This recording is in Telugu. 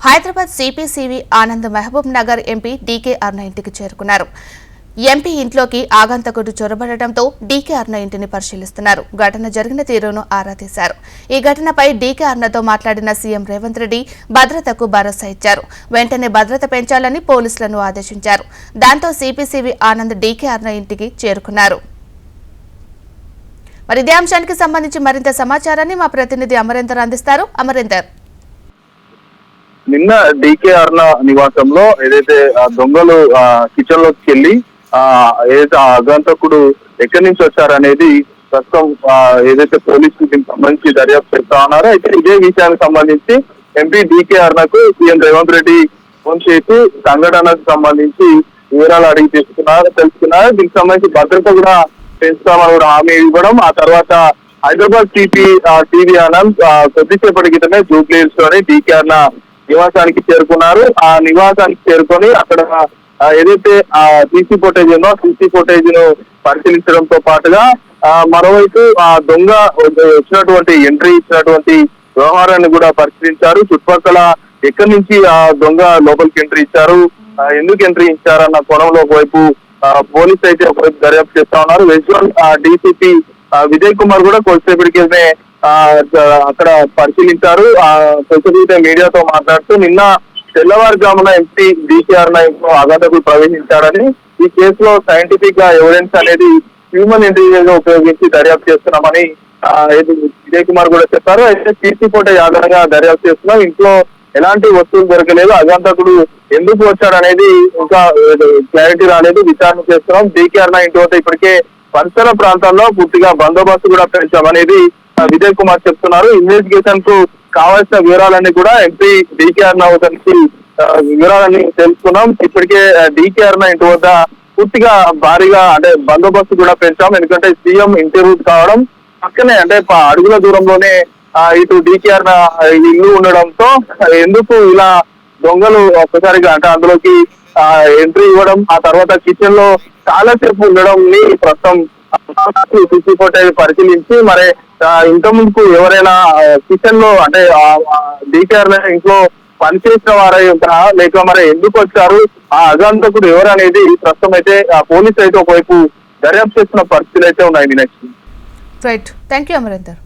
Hyderabad CP CV Anand Mahabubnagar MP DK Aruna ఇంటికి చేరుకున్నారు. ఎంపీ ఇంట్లోకి ఆగంతకుడు చొరబడటంతో డీకే అరుణ ఇంటిని పరిశీలిస్తున్నారు. ఘటన జరిగిన తీరును ఆరా తీశారు. ఈ ఘటనపై డీకే అరుణతో మాట్లాడిన సీఎం రేవంత్ రెడ్డి భద్రతకు భరోసా ఇచ్చారు. వెంటనే భద్రత పెంచాలని పోలీసులను ఆదేశించారు. దాంతో సిపిసివి ఆనంద్ డీకే అరుణ ఇంటికి చేరుకున్నారు. మరి ఇదే అంశానికి సంబంధించి మరింత సమాచారాన్ని మా ప్రతినిధి అమరేందర్ అందిస్తారు. అమరేందర్, నిన్న డీకే అరుణ నివాసంలో ఏదైతే దొంగలు కిచెన్ లోకి వెళ్ళి ఏదైతే ఆగంతకుడు ఎక్కడి నుంచి వచ్చారనేది ప్రస్తుతం ఏదైతే పోలీసులు దీనికి సంబంధించి దర్యాప్తు చేస్తా ఉన్నారో, అయితే ఇదే విషయానికి సంబంధించి ఎంపీ డీకే అరుణకు సీఎం రేవంత్ రెడ్డి ఫోన్ చేసి సంఘటనకు సంబంధించి వివరాలు అడిగి తెలుసుకున్నారు. దీనికి సంబంధించి భద్రత కూడా పెంచుతామని కూడా హామీ ఇవ్వడం, ఆ తర్వాత హైదరాబాద్ టీవీ ఆనంద్ కొద్దిసేపటి క్రితమే జూబ్లీ హిల్స్ లోని డీకే అరుణ నివాసానికి చేరుకున్నారు. ఆ నివాసానికి చేరుకొని అక్కడ ఏదైతే సీసీ ఫుటేజ్ ఉందో సీసీ ఫుటేజ్ ను పరిశీలించడంతో పాటుగా మరోవైపు ఆ దొంగ ఎంట్రీ ఇచ్చినటువంటి వ్యవహారాన్ని కూడా పరిశీలించారు. చుట్టుపక్కల ఎక్కడి నుంచి ఆ దొంగ లోపలికి ఎంట్రీ ఇచ్చారు, ఎందుకు ఎంట్రీ ఇచ్చారన్న కోణంలో ఒకవైపు పోలీసు అయితే ఒకవైపు దర్యాప్తు చేస్తా ఉన్నారు. వెస్ట్రన్ డీసీపీ విజయ్ కుమార్ కూడా కొద్దిసేపటికే అక్కడ పరిశీలించారు. కొద్దిసేపు మీడియాతో మాట్లాడుతూ నిన్న తెల్లవారుజామున ఎంపీ డీకే అరుణ ఇంట్లో ఆఘాతకులు ప్రవేశించారని, ఈ కేసులో సైంటిఫిక్ గా ఎవిడెన్స్ అనేది హ్యూమన్ ఇంటెలిజెన్స్ ఉపయోగించి దర్యాప్తు చేస్తున్నామని విజయ్ కుమార్ కూడా చెప్పారు. అయితే సీసీ ఫుటేజ్ ఆధారంగా దర్యాప్తు చేస్తున్నాం, ఇంట్లో ఎలాంటి వస్తువులు దొరకలేదు, ఆఘాతకుడు ఎందుకు వచ్చాడనేది ఇంకా క్లారిటీ రాలేదు, విచారణ చేస్తున్నాం. డీకే అరుణ ఇంటి వద్ద ఇప్పటికే పరిసర ప్రాంతాల్లో పూర్తిగా బందోబస్తు కూడా పెంచామనేది విజయ్ కుమార్ చెప్తున్నారు. ఇన్వెస్టిగేషన్ కు కావాల్సిన వివరాలన్నీ కూడా ఎంపీ డీకే అరుణ నుంచి వివరాలన్నీ తెలుసుకున్నాం. ఇప్పటికే డీకే అరుణ ఇంటి వద్ద పూర్తిగా భారీగా అంటే బందోబస్తు కూడా పెంచాం. ఎందుకంటే సీఎం ఇంటి రూట్ కావడం పక్కనే అంటే అడుగుల దూరంలోనే ఇటు డీకే అరుణ ఇల్లు ఉండడంతో ఎందుకు ఇలా దొంగలు ఒక్కసారిగా అంటే అందులోకి ఎంట్రీ ఇవ్వడం, ఆ తర్వాత కిచెన్ లో చాలా సేపు ఉండడం ప్రస్తుతం సీసీ ఫుటేజ్ పరిశీలించి మరి ఇంత ముందుకు ఎవరైనా కిచెన్ లో అంటే డీకే అరుణ ఇంట్లో పనిచేసిన వారై ఉంటారా లేక మరి ఎందుకు వచ్చారు, ఆ ఆగంతకుడు ఎవరు అనేది ప్రస్తుతం అయితే పోలీసు అయితే ఒకవైపు దర్యాప్తు చేస్తున్న పరిస్థితులు అయితే ఉన్నాయి. Right, thank you Amarender.